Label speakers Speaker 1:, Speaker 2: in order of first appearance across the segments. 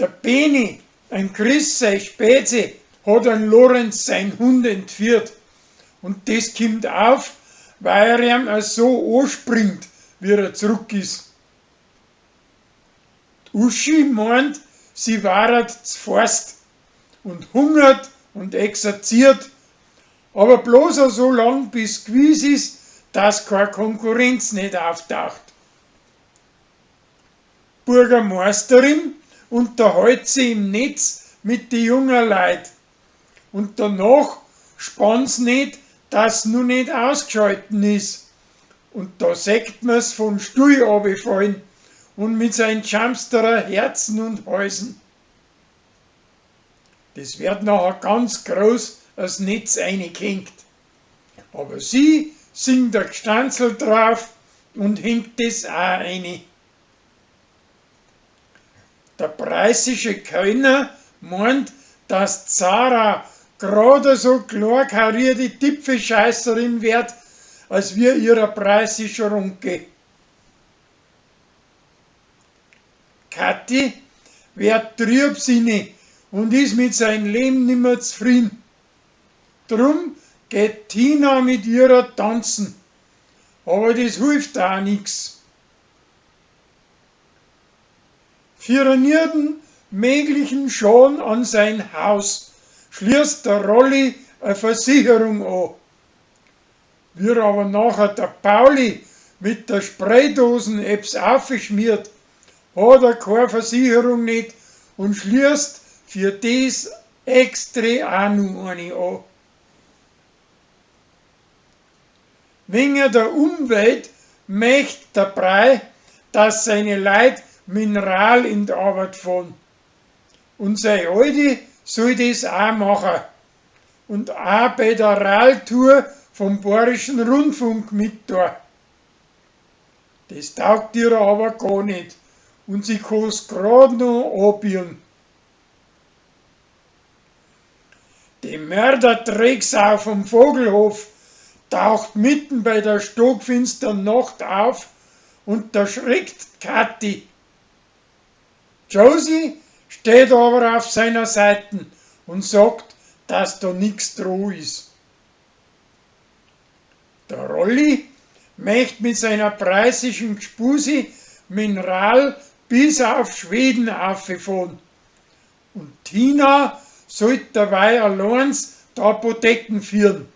Speaker 1: Der Beni, ein Chris sei Spätze, hat ein Lorenz sein Hund entführt. Und das kommt auf, weil er ihm so anspringt, wie er zurück ist. Die Uschi meint, sie war z'Forst und hungert und exerziert, aber bloß so lang, bis gewiss ist, dass keine Konkurrenz nicht auftaucht. Die Bürgermeisterin unterhält sie im Netz mit den jungen Leuten und danach spann's nicht, dass nur nicht ausgeschalten ist. Und da sagt man's vom Stuhl runterfallen und mit seinen Jumpsterer Herzen und Häusen. Das wird nachher ganz groß als Netz eingehängt. Aber sie singt der Gstanzl drauf und hängt das auch rein. Der preußische Kellner meint, dass Zara gerade so klar karierte Tipfelscheißerin wird, als wir ihrer preußischer Onkel. Kathi wird trübsinnig und ist mit seinem Leben nimmer zufrieden. Drum geht Tina mit ihrer tanzen, aber das hilft auch nix. Für jeden möglichen Schaden an sein Haus schließt der Rolli eine Versicherung an. Wie aber nachher der Pauli mit der Spraydosen etwas aufgeschmiert, hat er keine Versicherung nicht und schließt für das extra auch noch eine an. Wegen der Umwelt möchte der Brei, dass seine Leute Mineral in die Arbeit fahren. Und sein Alte soll das auch machen. Und auch bei der Ralltour vom Bayerischen Rundfunk mit da. Das taugt ihr aber gar nicht. Und sie kann's grad noch abbiegen. Die Mörder-Drecksau vom Vogelhof taucht mitten bei der stockfinsteren Nacht auf und erschreckt Kathi. Josie steht aber auf seiner Seite und sagt, dass da nichts dran ist. Der Rolli möchte mit seiner preußischen Gspusi Mineral bis auf Schweden auffahren. Und Tina sollte dabei allein die Apotheken führen.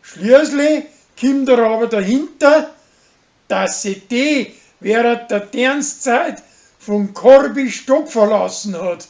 Speaker 1: Schließlich kommt er aber dahinter, dass sie die während der Dienstzeit von Corby Stock verlassen hat.